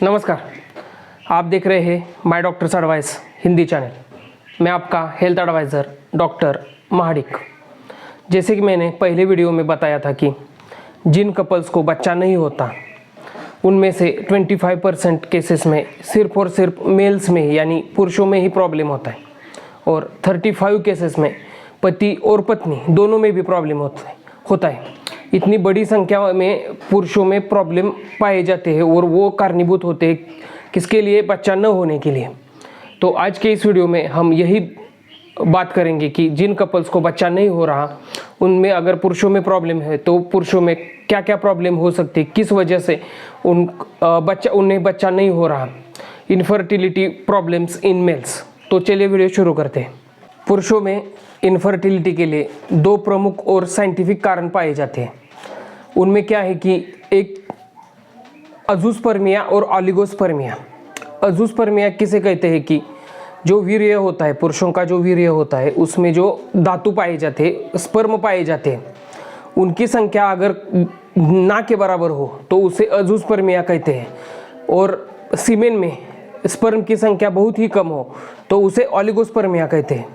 नमस्कार, आप देख रहे हैं my doctors advice Hindi channel. मैं आपका हेल्थ एडवाइज़र डॉक्टर महाडिक। जैसे कि मैंने पहले वीडियो में बताया था कि जिन कपल्स को बच्चा नहीं होता उनमें से 25% केसेस में सिर्फ और सिर्फ मेल्स में ही यानी पुरुषों में ही प्रॉब्लम होता है और 35 केसेस में पति और पत्नी दोनों में भी प्रॉब्लम होता है। इतनी बड़ी संख्या में पुरुषों में प्रॉब्लम पाए जाते हैं और वो कारणीभूत होते हैं किसके लिए? बच्चा न होने के लिए। तो आज के इस वीडियो में हम यही बात करेंगे कि जिन कपल्स को बच्चा नहीं हो रहा उनमें अगर पुरुषों में प्रॉब्लम है तो पुरुषों में क्या क्या प्रॉब्लम हो सकती है, किस वजह से उन्हें बच्चा नहीं हो रहा, इनफर्टिलिटी प्रॉब्लम्स इन मेल्स। तो चलिए वीडियो शुरू करते हैं। पुरुषों में इनफर्टिलिटी के लिए दो प्रमुख और साइंटिफिक कारण पाए जाते हैं। उनमें क्या है कि एक अजूस्पर्मिया और ऑलिगोस्पर्मिया। अजूस्पर्मिया किसे कहते हैं कि जो वीर्य होता है, पुरुषों का जो वीर्य होता है उसमें जो धातु पाए जाते हैं, स्पर्म पाए जाते हैं, उनकी संख्या अगर ना के बराबर हो तो उसे अजूस्पर्मिया कहते हैं। और सीमेन में स्पर्म की संख्या बहुत ही कम हो तो उसे ऑलिगोस्पर्मिया कहते हैं।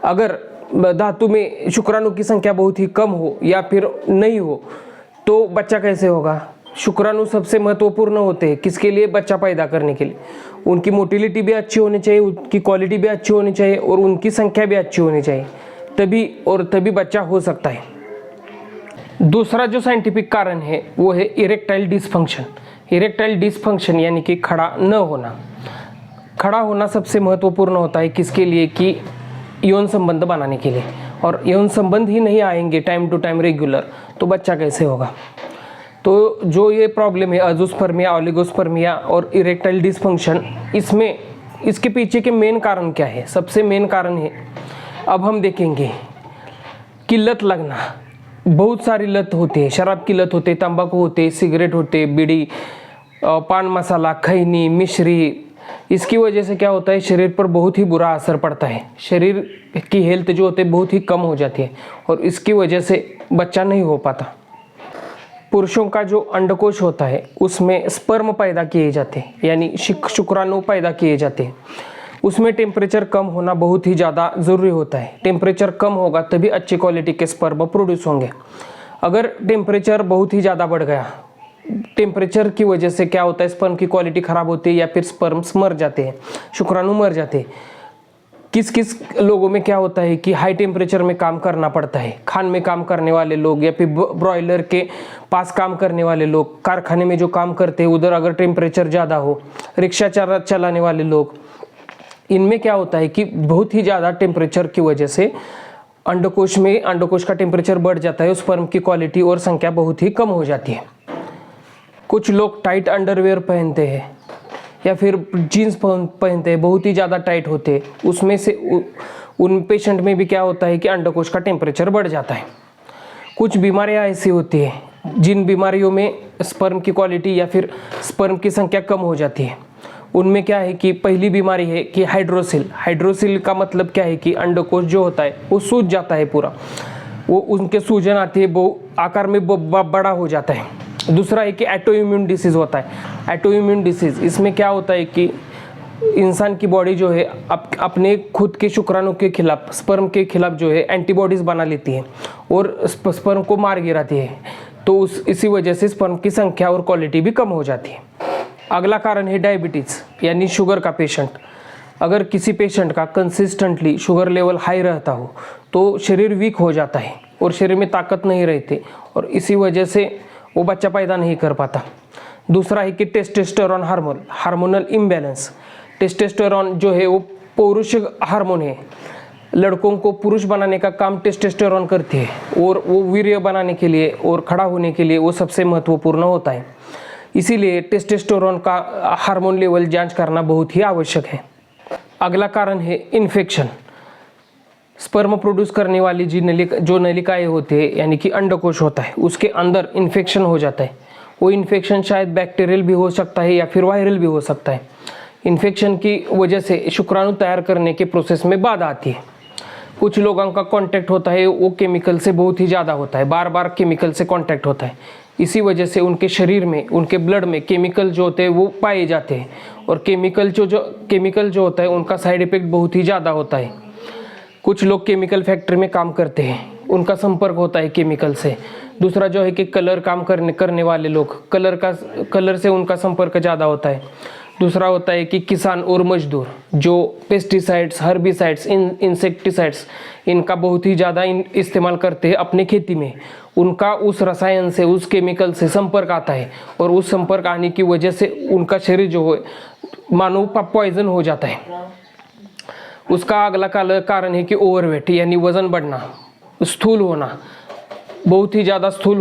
अगर धातु में शुक्राणु की संख्या बहुत ही कम हो या फिर नहीं हो तो बच्चा कैसे होगा? शुक्राणु सबसे महत्वपूर्ण होते हैं किसके लिए? बच्चा पैदा करने के लिए। उनकी मोटिलिटी भी अच्छी होनी चाहिए, उनकी क्वालिटी भी अच्छी होनी चाहिए और उनकी संख्या भी अच्छी होनी चाहिए, तभी बच्चा हो सकता है। दूसरा जो साइंटिफिक कारण है वो है इरेक्टाइल डिसफंक्शन। इरेक्टाइल डिसफंक्शन यानी कि खड़ा न होना। खड़ा होना सबसे महत्वपूर्ण होता है किसके लिए? कि यौन संबंध बनाने के लिए। और यौन संबंध ही नहीं आएंगे टाइम टू टाइम रेगुलर तो बच्चा कैसे होगा? तो जो ये प्रॉब्लम है अजूस्पर्मिया, ऑलिगोस्पर्मिया और इरेक्टाइल डिसफंक्शन, इसके पीछे के मेन कारण क्या है? सबसे मेन कारण है, अब हम देखेंगे कि लत लगना। बहुत सारी लत होती है। शराब की लत होती है, तंबाकू होते है, सिगरेट होते, बीड़ी, पान मसाला, खैनी, मिश्री। इसकी वजह से क्या होता है? शरीर पर बहुत ही बुरा असर पड़ता है। शरीर की हेल्थ जो होती है बहुत ही कम हो जाती है और इसकी वजह से बच्चा नहीं हो पाता। पुरुषों का जो अंडकोश होता है उसमें स्पर्म पैदा किए जाते हैं यानी शुक्राणु पैदा किए जाते हैं। उसमें टेम्परेचर कम होना बहुत ही ज़्यादा ज़रूरी होता है। टेम्परेचर कम होगा तभी अच्छी क्वालिटी के स्पर्म प्रोड्यूस होंगे। अगर टेम्परेचर बहुत ही ज़्यादा बढ़ गया, टेम्परेचर की वजह से क्या होता है? स्पर्म की क्वालिटी ख़राब होती है या फिर स्पर्म्स मर जाते हैं, शुक्राणु मर जाते हैं। किस किस लोगों में क्या होता है कि हाई टेम्परेचर में काम करना पड़ता है। खान में काम करने वाले लोग या फिर ब्रॉयलर के पास काम करने वाले लोग, कारखाने में जो काम करते हैं उधर अगर टेम्परेचर ज़्यादा हो, रिक्शा चलाने वाले लोग, इनमें क्या होता है कि बहुत ही ज़्यादा टेम्परेचर की वजह से अंडकोश का टेम्परेचर बढ़ जाता है, स्पर्म की क्वालिटी और संख्या बहुत ही कम हो जाती है। कुछ लोग टाइट अंडरवेयर पहनते हैं या फिर जीन्स पहनते हैं, बहुत ही ज़्यादा टाइट होते हैं। उसमें से उन पेशेंट में भी क्या होता है कि अंडकोश का टेम्परेचर बढ़ जाता है। कुछ बीमारियां ऐसी होती हैं जिन बीमारियों में स्पर्म की क्वालिटी या फिर स्पर्म की संख्या कम हो जाती है। उनमें क्या है कि पहली बीमारी है कि हाइड्रोसिल। हाइड्रोसिल का मतलब क्या है कि अंडकोश जो होता है वो सूज जाता है पूरा, वो उनके सूजन आती है, वो आकार में बड़ा हो जाता है। दूसरा है कि ऑटोइम्यून डिसीज़ होता है। ऑटोइम्यून डिसीज़, इसमें क्या होता है कि इंसान की बॉडी जो है अपने खुद के शुक्राणु के खिलाफ, स्पर्म के खिलाफ जो है एंटीबॉडीज़ बना लेती है और स्पर्म को मार गिराती है। तो इसी वजह से स्पर्म की संख्या और क्वालिटी भी कम हो जाती है। अगला कारण है डायबिटीज़ यानी शुगर का पेशेंट। अगर किसी पेशेंट का कंसिस्टेंटली शुगर लेवल हाई रहता हो तो शरीर वीक हो जाता है और शरीर में ताकत नहीं रहती और इसी वजह से वो बच्चा पैदा नहीं कर पाता। दूसरा है कि टेस्टोस्टेरोन हार्मोनल इम्बैलेंस। टेस्टोस्टेरोन जो है वो पौरुष हार्मोन है। लड़कों को पुरुष बनाने का काम टेस्टोस्टेरोन करती है और वो वीर्य बनाने के लिए और खड़ा होने के लिए वो सबसे महत्वपूर्ण होता है। इसीलिए टेस्टोस्टेरोन का हार्मोन लेवल जांच करना बहुत ही आवश्यक है। अगला कारण है इन्फेक्शन। स्पर्म प्रोड्यूस करने वाली जो नलिकाएं होती है यानी कि अंडकोश होता है उसके अंदर इन्फेक्शन हो जाता है। वो इन्फेक्शन शायद बैक्टीरियल भी हो सकता है या फिर वायरल भी हो सकता है। इन्फेक्शन की वजह से शुक्राणु तैयार करने के प्रोसेस में बाधा आती है। कुछ लोगों का कांटेक्ट होता है वो केमिकल से बहुत ही ज़्यादा होता है, बार बार केमिकल से कांटेक्ट होता है। इसी वजह से उनके शरीर में, उनके ब्लड में केमिकल जो होते हैं वो पाए जाते हैं, और केमिकल जो होता है उनका साइड इफ़ेक्ट बहुत ही ज़्यादा होता है। कुछ लोग केमिकल फैक्ट्री में काम करते हैं, उनका संपर्क होता है केमिकल से। दूसरा जो है कि कलर काम करने वाले लोग, कलर से उनका संपर्क ज़्यादा होता है। दूसरा होता है कि किसान और मजदूर जो पेस्टिसाइड्स, हर्बिसाइड्स, इंसेक्टिसाइड्स इनका बहुत ही ज़्यादा इस्तेमाल करते हैं अपने खेती में, उनका उस रसायन से, उस केमिकल से संपर्क आता है, और उस संपर्क आने की वजह से उनका शरीर जो है मानो पॉइजन हो जाता है। उसका अगला कारण है कि ओवरवेट यानी वज़न बढ़ना, स्थूल होना। बहुत ही ज़्यादा स्थूल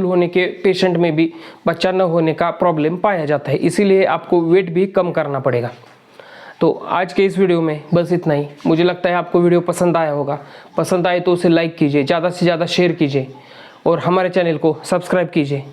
होने के पेशेंट में भी बच्चा न होने का प्रॉब्लम पाया जाता है, इसीलिए आपको वेट भी कम करना पड़ेगा। तो आज के इस वीडियो में बस इतना ही। मुझे लगता है आपको वीडियो पसंद आया होगा। पसंद आए तो उसे लाइक कीजिए, ज़्यादा से ज़्यादा शेयर कीजिए और हमारे चैनल को सब्सक्राइब कीजिए।